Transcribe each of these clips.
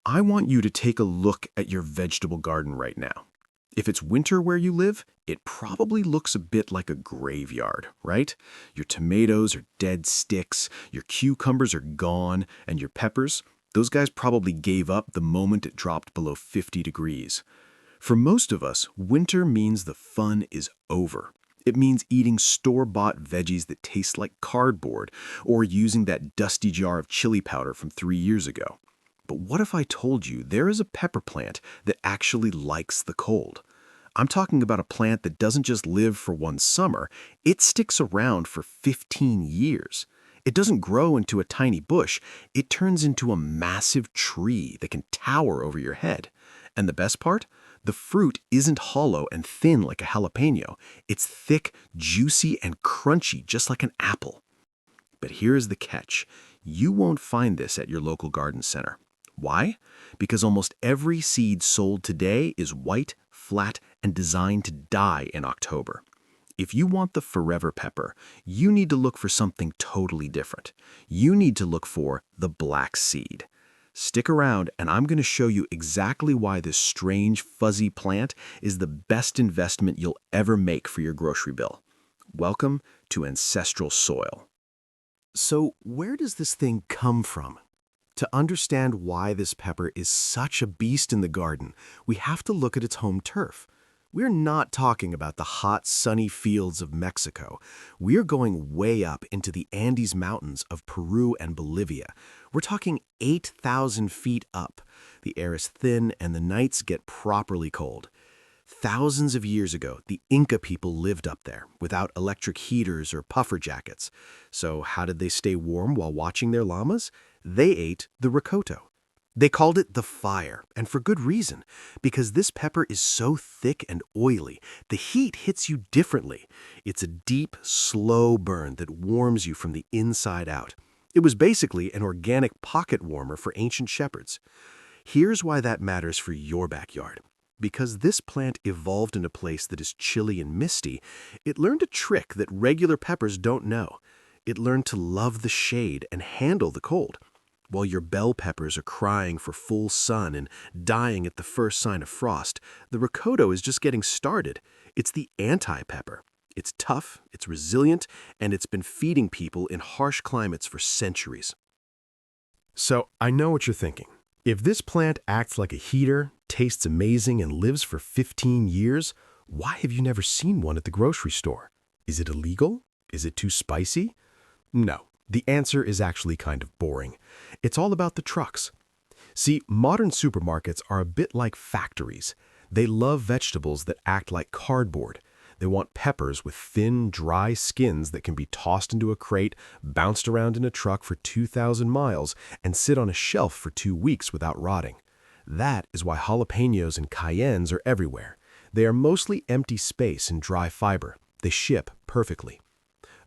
I want you to take a look at your vegetable garden right now. If it's winter where you live, it probably looks a bit like a graveyard, right? Your tomatoes are dead sticks, your cucumbers are gone, and your peppers, those guys probably gave up the moment it dropped below 50 degrees. For most of us, winter means the fun is over. It means eating store-bought veggies that taste like cardboard, or using that dusty jar of chili powder from 3 years ago. But what if I told you there is a pepper plant that actually likes the cold? I'm talking about a plant that doesn't just live for one summer, it sticks around for 15 years. It doesn't grow into a tiny bush, it turns into a massive tree that can tower over your head. And the best part? The fruit isn't hollow and thin like a jalapeno. It's thick, juicy, and crunchy just like an apple. But here's the catch. You won't find this at your local garden center. Why? Because almost every seed sold today is white, flat, and designed to die in October. If you want the forever pepper, you need to look for something totally different. You need to look for the black seed. Stick around and I'm going to show you exactly why this strange, fuzzy plant is the best investment you'll ever make for your grocery bill. Welcome to Ancestral Soil. So, where does this thing come from? To understand why this pepper is such a beast in the garden, we have to look at its home turf. We're not talking about the hot, sunny fields of Mexico. We're going way up into the Andes Mountains of Peru and Bolivia. We're talking 8,000 feet up. The air is thin and the nights get properly cold. Thousands of years ago, the Inca people lived up there without electric heaters or puffer jackets. So how did they stay warm while watching their llamas? They ate the Rocoto. They called it the fire, and for good reason, because this pepper is so thick and oily, the heat hits you differently. It's a deep, slow burn that warms you from the inside out. It was basically an organic pocket warmer for ancient shepherds. Here's why that matters for your backyard. Because this plant evolved in a place that is chilly and misty, it learned a trick that regular peppers don't know. It learned to love the shade and handle the cold. While your bell peppers are crying for full sun and dying at the first sign of frost, the Rocoto is just getting started. It's the anti-pepper. It's tough, it's resilient, and it's been feeding people in harsh climates for centuries. So, I know what you're thinking. If this plant acts like a heater, tastes amazing, and lives for 15 years, why have you never seen one at the grocery store? Is it illegal? Is it too spicy? No. The answer is actually kind of boring. It's all about the trucks. See, modern supermarkets are a bit like factories. They love vegetables that act like cardboard. They want peppers with thin, dry skins that can be tossed into a crate, bounced around in a truck for 2,000 miles, and sit on a shelf for 2 weeks without rotting. That is why jalapenos and cayennes are everywhere. They are mostly empty space and dry fiber. They ship perfectly.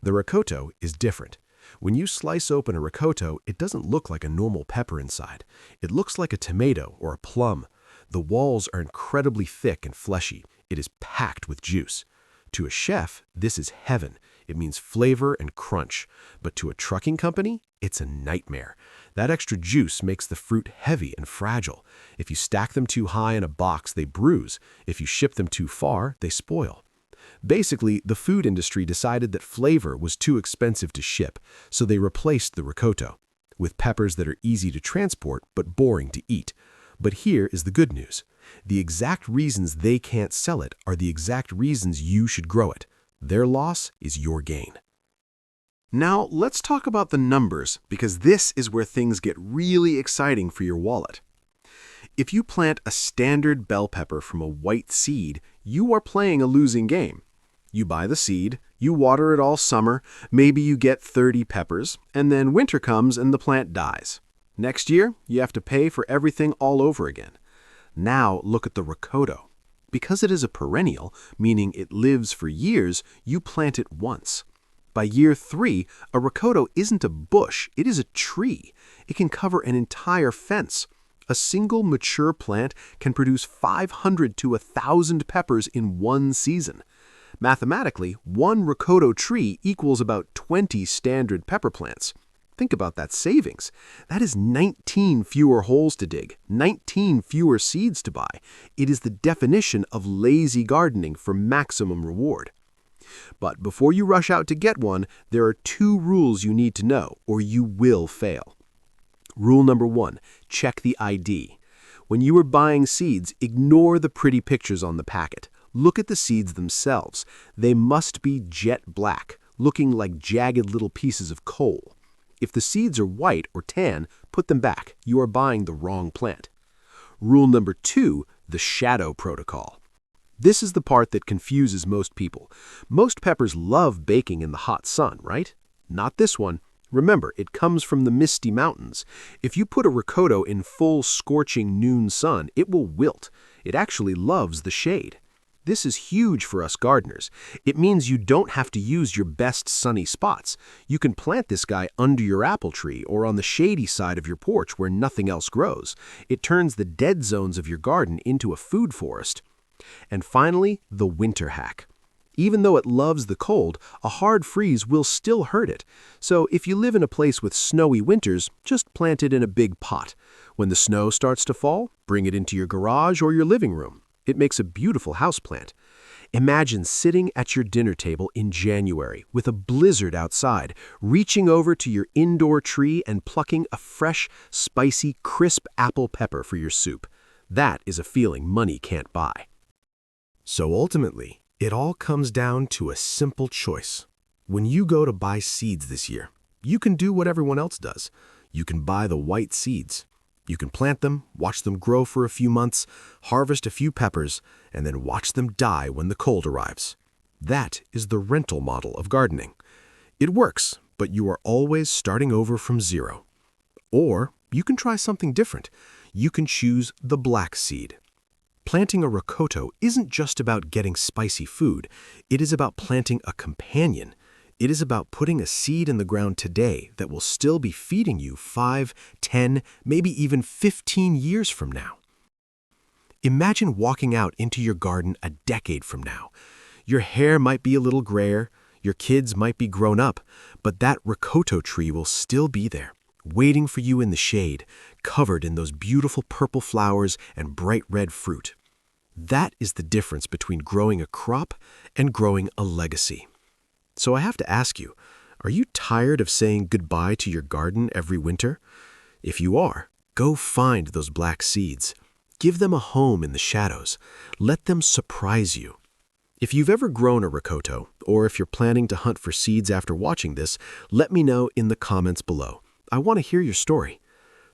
The Rocoto is different. When you slice open a Rocoto, it doesn't look like a normal pepper inside. It looks like a tomato or a plum. The walls are incredibly thick and fleshy. It is packed with juice. To a chef, this is heaven. It means flavor and crunch. But to a trucking company, it's a nightmare. That extra juice makes the fruit heavy and fragile. If you stack them too high in a box, they bruise. If you ship them too far, they spoil. Basically, the food industry decided that flavor was too expensive to ship, so they replaced the Rocoto with peppers that are easy to transport but boring to eat. But here is the good news. The exact reasons they can't sell it are the exact reasons you should grow it. Their loss is your gain. Now, let's talk about the numbers, because this is where things get really exciting for your wallet. If you plant a standard bell pepper from a white seed, you are playing a losing game. You buy the seed, you water it all summer, maybe you get 30 peppers, and then winter comes and the plant dies. Next year, you have to pay for everything all over again. Now look at the Rocoto. Because it is a perennial, meaning it lives for years, you plant it once. By year 3, a Rocoto isn't a bush, it is a tree. It can cover an entire fence. A single mature plant can produce 500 to 1,000 peppers in one season. Mathematically, one Rocoto tree equals about 20 standard pepper plants. Think about that savings. That is 19 fewer holes to dig, 19 fewer seeds to buy. It is the definition of lazy gardening for maximum reward. But before you rush out to get one, there are 2 rules you need to know, or you will fail. Rule number 1, check the ID. When you are buying seeds, ignore the pretty pictures on the packet. Look at the seeds themselves. They must be jet black, looking like jagged little pieces of coal. If the seeds are white or tan, put them back. You are buying the wrong plant. Rule number 2, the shadow protocol. This is the part that confuses most people. Most peppers love baking in the hot sun, right? Not this one. Remember, it comes from the misty mountains. If you put a Rocoto in full scorching noon sun, it will wilt. It actually loves the shade. This is huge for us gardeners. It means you don't have to use your best sunny spots. You can plant this guy under your apple tree or on the shady side of your porch where nothing else grows. It turns the dead zones of your garden into a food forest. And finally, the winter hack. Even though it loves the cold, a hard freeze will still hurt it. So if you live in a place with snowy winters, just plant it in a big pot. When the snow starts to fall, bring it into your garage or your living room. It makes a beautiful houseplant. Imagine sitting at your dinner table in January with a blizzard outside, reaching over to your indoor tree and plucking a fresh, spicy, crisp apple pepper for your soup. That is a feeling money can't buy. So ultimately, it all comes down to a simple choice. When you go to buy seeds this year, you can do what everyone else does. You can buy the white seeds. You can plant them, watch them grow for a few months, harvest a few peppers, and then watch them die when the cold arrives. That is the rental model of gardening. It works, but you are always starting over from zero. Or you can try something different. You can choose the black seed. Planting a Rocoto isn't just about getting spicy food. It is about planting a companion. It is about putting a seed in the ground today that will still be feeding you 5, 10, maybe even 15 years from now. Imagine walking out into your garden a decade from now. Your hair might be a little grayer, your kids might be grown up, but that Rocoto tree will still be there, waiting for you in the shade, covered in those beautiful purple flowers and bright red fruit. That is the difference between growing a crop and growing a legacy. So I have to ask you, are you tired of saying goodbye to your garden every winter? If you are, go find those black seeds. Give them a home in the shadows. Let them surprise you. If you've ever grown a Rocoto, or if you're planning to hunt for seeds after watching this, let me know in the comments below. I want to hear your story.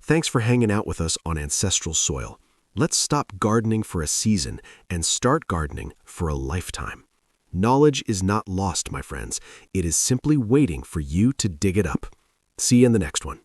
Thanks for hanging out with us on Ancestral Soil. Let's stop gardening for a season and start gardening for a lifetime. Knowledge is not lost, my friends. It is simply waiting for you to dig it up. See you in the next one.